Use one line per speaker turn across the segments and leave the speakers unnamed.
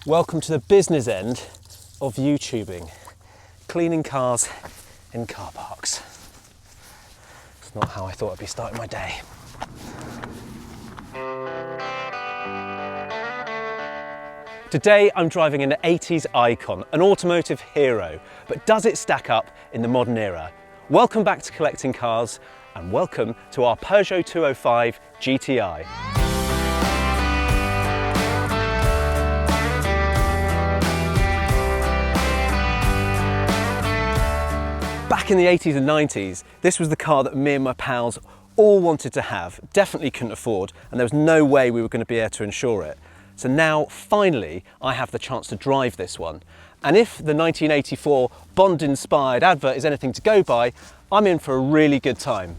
Welcome to the business end of YouTubing. Cleaning cars in car parks. It's not how I thought I'd be starting my day. Today I'm driving an 80s icon, an automotive hero, but does it stack up in the modern era? Welcome back to Collecting Cars and welcome to our Peugeot 205 GTI. Back in the 80s and 90s, this was the car that me and my pals all wanted to have, definitely couldn't afford, and there was no way we were going to be able to insure it. So now, finally, I have the chance to drive this one. And if the 1984 Bond-inspired advert is anything to go by, I'm in for a really good time.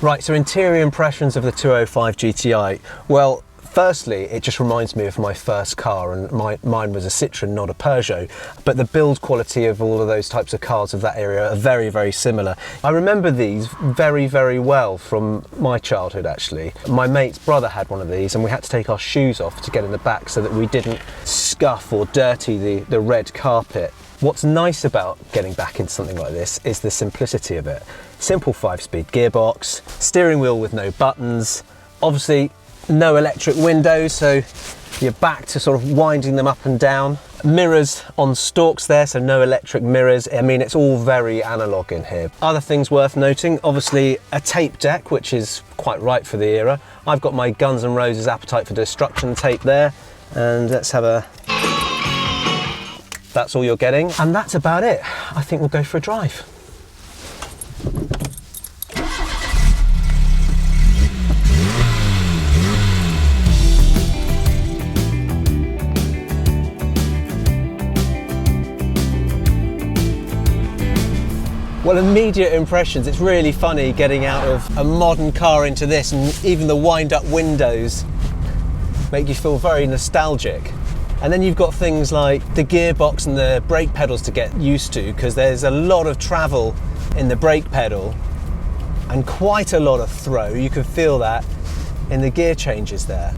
Right, so interior impressions of the 205 GTI. Well, firstly, it just reminds me of my first car, and mine was a Citroën, not a Peugeot, but the build quality of all of those types of cars of that area are very, very similar. I remember these very, very well from my childhood, actually. My mate's brother had one of these, and we had to take our shoes off to get in the back so that we didn't scuff or dirty the red carpet. What's nice about getting back into something like this is the simplicity of it. Simple 5-speed gearbox, steering wheel with no buttons, obviously no electric windows, so you're back to sort of winding them up and down. Mirrors on stalks there, so no electric mirrors. I mean, it's all very analog in here. Other things worth noting, obviously a tape deck, which is quite right for the era. I've got my Guns N' Roses Appetite for Destruction tape there, and let's have a... That's all you're getting, and that's about it. I think we'll go for a drive. Well, immediate impressions, it's really funny getting out of a modern car into this, and even the wind-up windows make you feel very nostalgic. And then you've got things like the gearbox and the brake pedals to get used to, because there's a lot of travel in the brake pedal and quite a lot of throw. You can feel that in the gear changes there.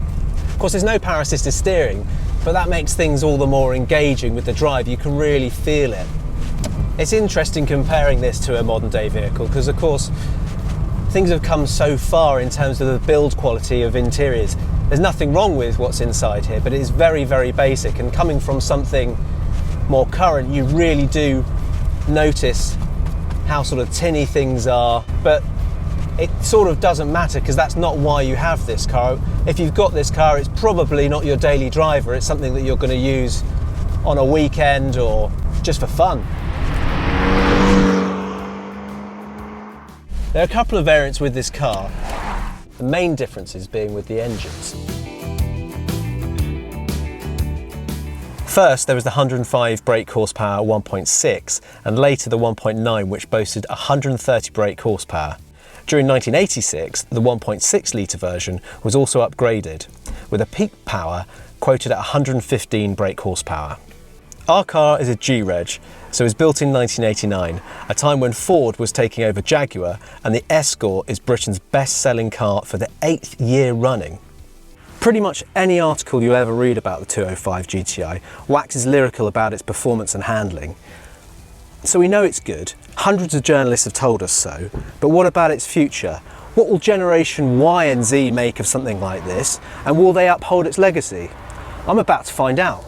Of course, there's no power assisted steering, but that makes things all the more engaging with the drive. You can really feel it. It's interesting comparing this to a modern day vehicle because, of course, things have come so far in terms of the build quality of interiors. There's nothing wrong with what's inside here, but it is very, very basic, and coming from something more current, you really do notice how sort of tinny things are, but it sort of doesn't matter because that's not why you have this car. If you've got this car, it's probably not your daily driver. It's something that you're going to use on a weekend or just for fun. There are a couple of variants with this car, the main differences being with the engines. First, there was the 105 brake horsepower 1.6 and later the 1.9, which boasted 130 brake horsepower. During 1986, the 1.6 litre version was also upgraded with a peak power quoted at 115 brake horsepower. Our car is a G-Reg, so it was built in 1989, a time when Ford was taking over Jaguar, and the Escort is Britain's best-selling car for the 8th year running. Pretty much any article you ever read about the 205 GTI waxes lyrical about its performance and handling. So we know it's good, hundreds of journalists have told us so, but what about its future? What will Generation Y and Z make of something like this, and will they uphold its legacy? I'm about to find out.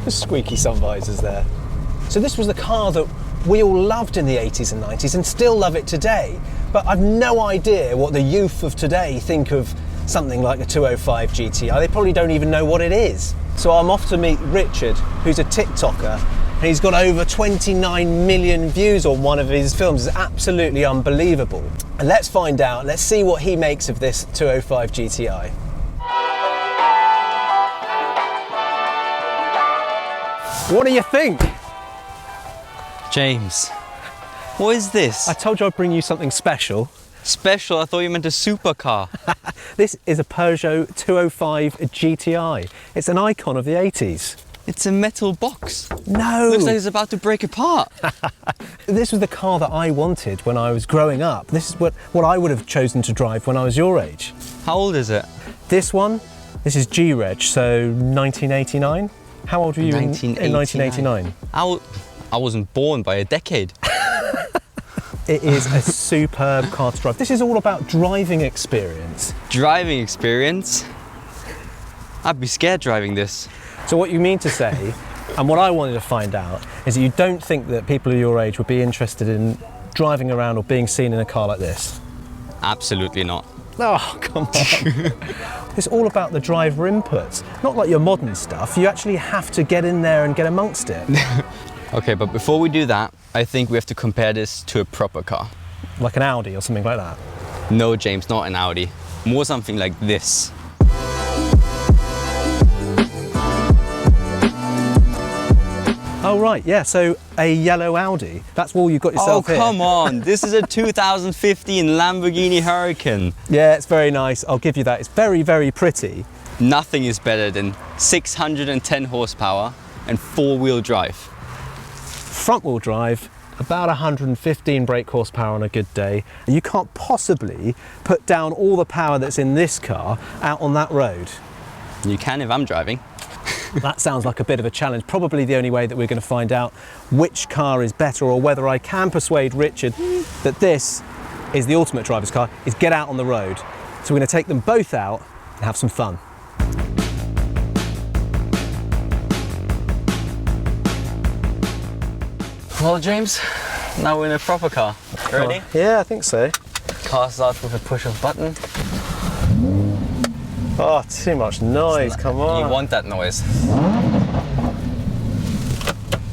The squeaky sun visors there. So this was the car that we all loved in the 80s and 90s and still love it today, but I've no idea what the youth of today think of something like a 205 GTI. They probably don't even know what it is. So I'm off to meet Richard, who's a TikToker, and he's got over 29 million views on one of his films. It's absolutely unbelievable. And let's find out, let's see what he makes of this 205 GTI. What do you think?
James, what is this?
I told you I'd bring you something special.
Special? I thought you meant a supercar.
This is a Peugeot 205 GTI. It's an icon of the 80s.
It's a metal box.
No!
Looks like it's about to break apart.
This was the car that I wanted when I was growing up. This is what I would have chosen to drive when I was your age.
How old is it?
This is G-Reg, so 1989. How old were you in 1989?
I wasn't born by a decade.
It is a superb car to drive. This is all about driving experience.
Driving experience? I'd be scared driving this.
So what you mean to say, and what I wanted to find out, is that you don't think that people of your age would be interested in driving around or being seen in a car like this?
Absolutely not.
Oh, come on. It's all about the driver inputs, not like your modern stuff. You actually have to get in there and get amongst it.
Okay, but before we do that, I think we have to compare this to a proper car.
Like an Audi or something like that?
No, James, not an Audi. More something like this.
Oh right, yeah, so a yellow Audi. That's all you've got yourself here.
Oh, come on. This is a 2015 Lamborghini Huracan.
Yeah, it's very nice. I'll give you that. It's very, very pretty.
Nothing is better than 610 horsepower and four-wheel drive.
Front-wheel drive, about 115 brake horsepower on a good day. You can't possibly put down all the power that's in this car out on that road.
You can if I'm driving.
That sounds like a bit of a challenge. Probably the only way that we're going to find out which car is better, or whether I can persuade Richard that this is the ultimate driver's car, is get out on the road. So we're going to take them both out and have some fun.
Well, James, now we're in a proper car. Ready?
Yeah, I think so.
Car starts with a push of button.
Oh, too much noise, come on.
You want that noise.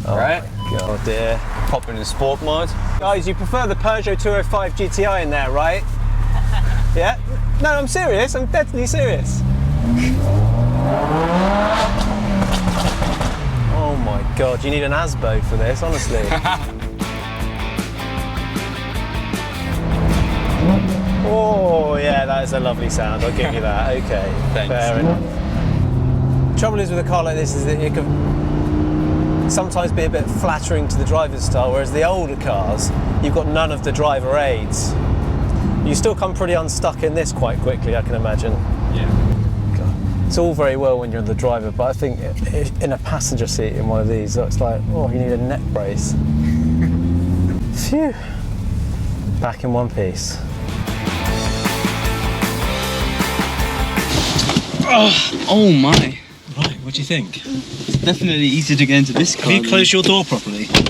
Alright.
Oh dear.
Pop into sport mode.
Guys, you prefer the Peugeot 205 GTI in there, right? Yeah? No, I'm serious. I'm deadly serious. Oh my God, you need an ASBO for this, honestly. Oh yeah, that is a lovely sound. I'll give you that. Okay,
Thanks.
Fair enough. Trouble is with a car like this is that it can sometimes be a bit flattering to the driver's style, whereas the older cars, you've got none of the driver aids. You still come pretty unstuck in this quite quickly, I can imagine.
Yeah.
God. It's all very well when you're the driver, but I think in a passenger seat in one of these, it's like, oh, you need a neck brace. Phew. Back in one piece.
Oh my.
Right, what do you think?
It's definitely easier to get into this car.
Have you closed your door properly? What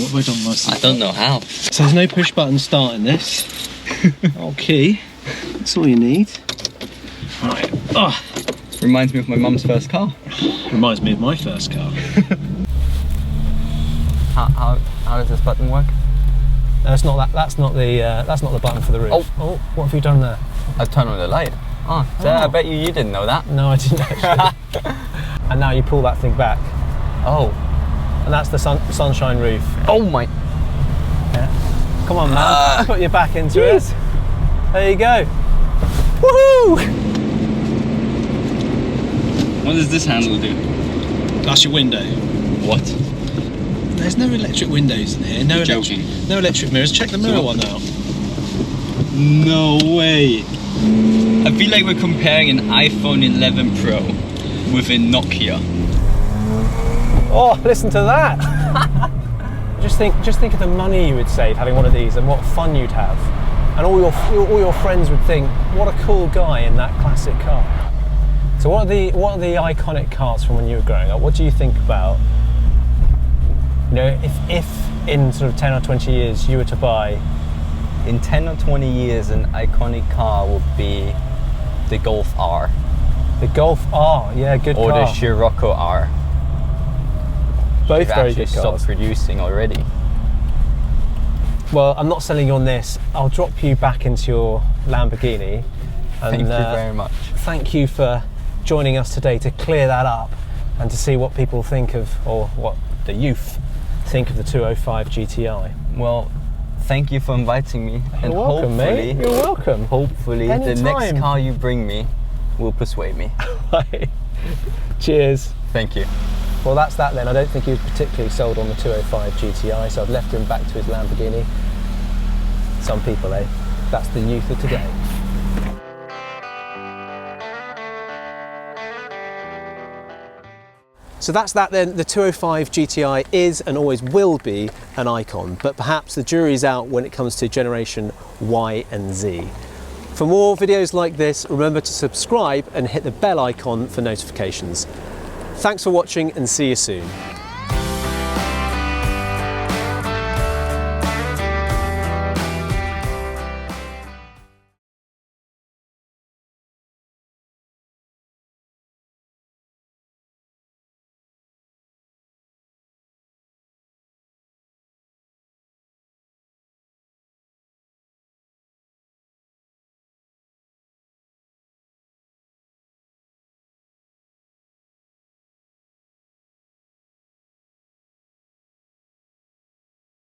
have I done myself?
I don't know how.
So there's no push button start in this. Okay, that's all you need. Right. Oh,
Reminds me of my mum's first car.
reminds me of my first car.
How does this button work?
That's not that. That's not the button for the roof.
Oh,
what have you done there?
I've turned on the light. Oh, so I bet you didn't know that.
No, I didn't actually. And now you pull that thing back,
Oh.
and that's the sunshine roof.
Oh my.
Yeah. Come on, man. Put your back into it. There you go. Woohoo!
What does this handle do?
That's your window.
What?
There's no electric windows in here. No
Joking.
No electric mirrors. Check the mirror one out.
No way. I feel like we're comparing an iPhone 11 Pro with a Nokia.
Oh, listen to that! Just think of the money you would save having one of these, and what fun you'd have, and all your friends would think, what a cool guy in that classic car. So what are the iconic cars from when you were growing up? What do you think about? You know, if in sort of 10 or 20 years you were to buy.
In 10 or 20 years, an iconic car would be the Golf R.
The Golf R, yeah, good
or
car.
Or the Scirocco R.
Both
They've
very good
actually
cars.
stopped producing already.
Well, I'm not selling you on this. I'll drop you back into your Lamborghini. And,
Thank you very much.
Thank you for joining us today to clear that up and to see what people think of, or what the youth think of the 205 GTI.
Well, thank you for inviting me. And
You're welcome, mate. You're welcome.
Hopefully, the
Anytime.
next car you bring me will persuade me.
Right. Cheers.
Thank you.
Well, that's that then. I don't think he was particularly sold on the 205 GTI, so I've left him back to his Lamborghini. Some people, eh? That's the youth of today. So that's that then. The 205 GTI is and always will be an icon, but perhaps the jury's out when it comes to generation Y and Z. For more videos like this, remember to subscribe and hit the bell icon for notifications. Thanks for watching and see you soon.